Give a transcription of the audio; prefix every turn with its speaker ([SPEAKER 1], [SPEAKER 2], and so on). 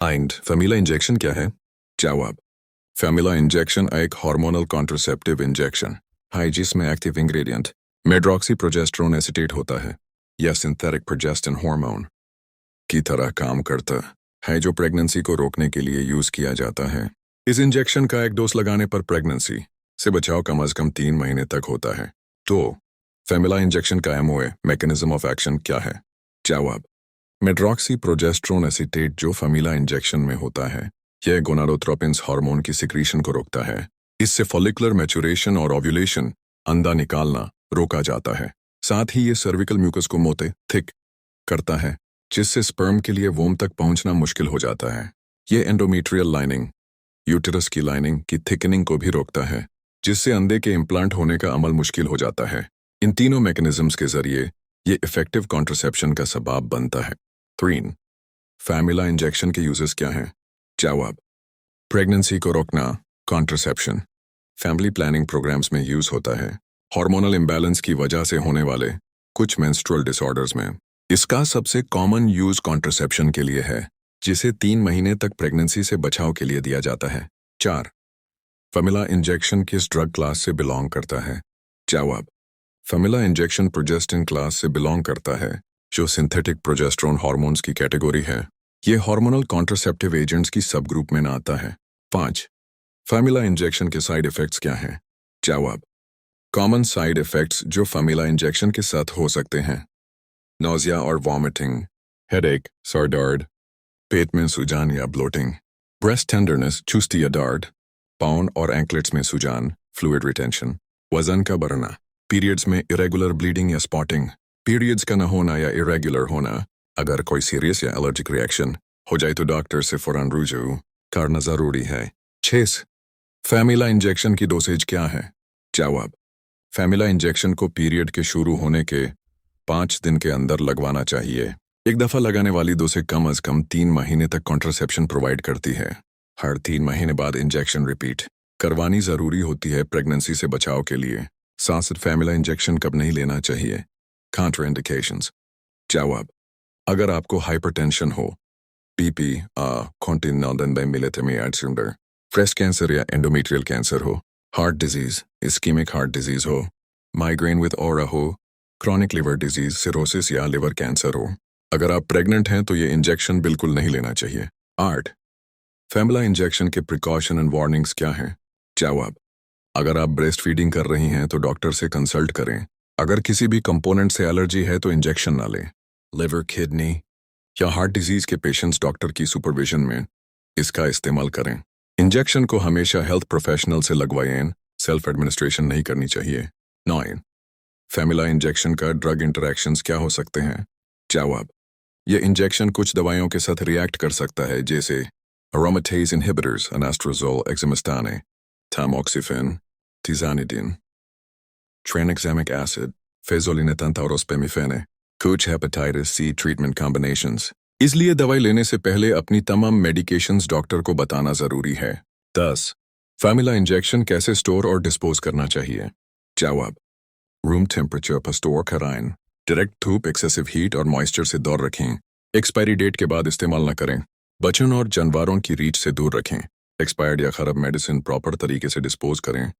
[SPEAKER 1] आइंड फेमिला injection क्या है? जवाब। फेमिला इंजेक्शन एक हार्मोनल कॉन्ट्रासेप्टिव इंजेक्शन है जिसमें एक्टिव इंग्रेडिएंट मेड्रॉक्सी प्रोजेस्टेरोन एसीटेट होता है या सिंथेटिक प्रोजेस्टेरोन हार्मोन की तरह काम करता है जो प्रेगनेंसी को रोकने के लिए यूज किया जाता है। इस इंजेक्शन का एक डोज लगाने पर प्रेगनेंसी से बचाव कम से कम 3 महीने तक होता है। तो फेमिला इंजेक्शन का एमओए मैकेनिज्म ऑफ एक्शन क्या है? जवाब। मेड्रॉक्सी प्रोजेस्टेरोन एसीटेट जो फेमिला इंजेक्शन में होता है यह गोनाडोट्रोपिन्स हार्मोन की सिक्रीशन को रोकता है। इससे फॉलिकुलर मैच्योरेशन और ओव्यूलेशन अंडा निकालना रोका जाता है। साथ ही ये सर्विकल म्यूकस को मोटे थिक करता है जिससे स्पर्म के लिए वोम तक पहुंचना मुश्किल हो जाता है। ये एंडोमेट्रियल लाइनिंग यूटेरस की लाइनिंग की थिकनिंग को भी रोकता है जिससे अंडे के इम्प्लांट होने का अमल मुश्किल हो जाता है। इन तीनों मैकेनिज्म्स के जरिए ये इफेक्टिव कॉन्ट्रासेप्शन का सबब बनता है। 3. फेमिला इंजेक्शन के यूजेस क्या हैं? जवाब। प्रेगनेंसी को रोकना, कॉन्ट्रासेप्शन फैमिली प्लानिंग प्रोग्राम्स में यूज होता है हार्मोनल इम्बैलेंस की वजह से होने वाले कुछ मेंस्ट्रुअल डिसऑर्डर्स में। इसका सबसे कॉमन यूज कॉन्ट्रासेप्शन के लिए है जिसे 3 महीने तक प्रेगनेंसी से बचाव के लिए दिया जाता है। 4. फेमिला इंजेक्शन किस ड्रग क्लास से बिलोंग करता है? जवाब। फेमिला इंजेक्शन प्रोजेस्टिन क्लास से बिलोंग करता है जो सिंथेटिक प्रोजेस्टेरोन हार्मोन्स की कैटेगरी है। ये हार्मोनल कॉन्ट्रासेप्टिव एजेंट्स की सब ग्रुप में आता है। 5. फेमिला इंजेक्शन के साइड इफेक्ट्स क्या हैं? जवाब। कॉमन साइड इफेक्ट्स जो फेमिला इंजेक्शन के साथ हो सकते हैं: नोजिया और वॉमिटिंग, हेडेक, सर दर्द, पेट में सूजन या ब्लोटिंग, ब्रेस्ट टेंडरनेस, चुस्ती या दर्द, पाउन और एंकलेट्स में सूजन, फ्लूइड रिटेंशन, वजन का बढ़ना, पीरियड्स में इरेगुलर ब्लीडिंग या स्पॉटिंग, पीरियड्स का न होना या इरेगुलर होना। अगर कोई सीरियस या एलर्जिक रिएक्शन हो जाए तो डॉक्टर से फौरन रुजू करना जरूरी है। 6. फेमिला इंजेक्शन की डोसेज क्या है? जवाब। फेमिला इंजेक्शन को पीरियड के शुरू होने के 5 दिन के अंदर लगवाना चाहिए। एक दफा लगाने वाली डोज से कम 3 महीने तक कॉन्ट्रासेप्शन प्रोवाइड करती है। हर 3 महीने बाद इंजेक्शन रिपीट करवानी जरूरी होती है प्रेगनेंसी से बचाव के लिए। साथ फेमिला इंजेक्शन कब नहीं लेना चाहिए? कॉन्ट्राइंडिकेशंस। जवाब। अगर आपको हाइपरटेंशन हो, बीपी, कॉन्टिनेंटल मिलिटेमियाड सिंडर, ब्रेस्ट कैंसर या एंडोमेट्रियल कैंसर हो, heart disease, ischaemic heart disease हो, माइग्रेन विद ऑरा हो, क्रॉनिक लिवर डिजीज, सिरोसिस या लिवर कैंसर हो। अगर आप प्रेग्नेंट हैं तो ये इंजेक्शन बिल्कुल नहीं लेना चाहिए। 8. फेमिला इंजेक्शन के प्रिकॉशन एंड वार्निंग्स क्या हैं? जवाब। अगर आप ब्रेस्ट फीडिंग कर रही हैं तो डॉक्टर से कंसल्ट करें। अगर किसी भी कंपोनेंट से एलर्जी है तो इंजेक्शन ना लें। लिवर, किडनी या हार्ट डिजीज के पेशेंट्स डॉक्टर की सुपरविजन में इसका इस्तेमाल करें। इंजेक्शन को हमेशा हेल्थ प्रोफेशनल से लगवाएं, सेल्फ एडमिनिस्ट्रेशन नहीं करनी चाहिए। 9. फेमिला इंजेक्शन का ड्रग इंटरैक्शंस क्या हो सकते हैं? जवाब। ये इंजेक्शन कुछ दवाइयों के साथ रिएक्ट कर सकता है जैसे aromatase inhibitors, anastrozole, exemestane, tamoxifen, tizanidine, tranexamic acid, फेजोलिनेटेंट और स्पेमिफेने, कुछ हेपेटाइटिस सी ट्रीटमेंट कॉम्बिनेशंस। इसलिए दवाई लेने से पहले अपनी तमाम मेडिकेशंस डॉक्टर को बताना जरूरी है। 10. फेमिला इंजेक्शन कैसे स्टोर और डिस्पोज करना चाहिए? जवाब। रूम टेम्परेचर पर स्टोर कराएं। डायरेक्ट धूप, एक्सेसिव हीट और मॉइस्चर से दूर रखें। एक्सपायरी डेट के बाद इस्तेमाल न करें। बच्चों और जानवरों की रीच से दूर रखें। एक्सपायर्ड या खराब मेडिसिन प्रॉपर तरीके से डिस्पोज करें।